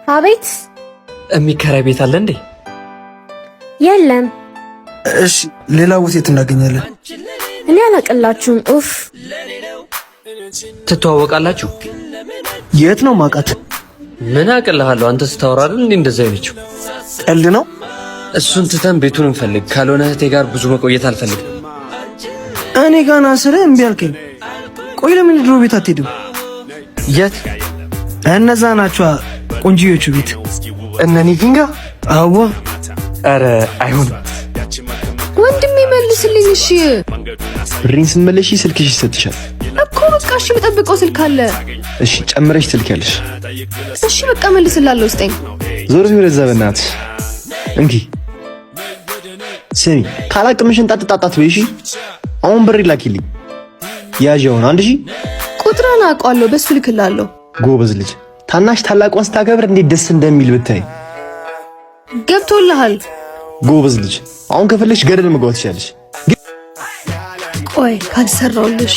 አቤት። የሚከራይ ቤት አለ እንዴ? የለም። እሺ ሌላ ቦታ የት እናገኛለን? እኔ አላቅላችሁም። ኡፍ ትተዋወቃላችሁ? የት ነው ማውቃት? ምን አቅልሃለሁ? አንተ ስታወራ አይደል እንዴ እንደዛ አይነችው? ቀልድ ነው። እሱን ትተን ቤቱን እንፈልግ። ካልሆነ እህቴ ጋር ብዙ መቆየት አልፈልግም። እኔ ጋር ና ስለ እምቢ አልከኝ። ቆይ ለምን ድሮ ቤት አትሄድም? የት? እነዛ ናቸው ቆንጂዮቹ ቤት። እነኒ ፊንጋ? አዎ። አረ አይሆንም። ወንድሜ መልስልኝ። እሺ ብሬን ስመለሽ ስልክሽ ይሰጥሻል እኮ። በቃ እሺ፣ የምጠብቀው ስልክ አለ። እሺ ጨምረሽ ትልኪያለሽ። እሺ በቃ መልስላለሁ። ስጠኝ። ዞር ዞር እዛ በእናትሽ እንኪ። ስሚ ካላቅምሽን ጣጣጣጣት በይ። እሺ አሁን ብር ላኪልኝ። ያዣውን 1000 ቁጥራን አውቀዋለሁ፣ በሱ ልክላለሁ። ጎበዝ ልጅ። ታናሽ ታላቋን ስታከብር እንዴት ደስ እንደሚል ብታይ። ገብቶልሃል? ጎበዝ ልጅ። አሁን ከፈለግሽ ገደል መግባት ትችያለሽ። ቆይ ካልሰራውልሽ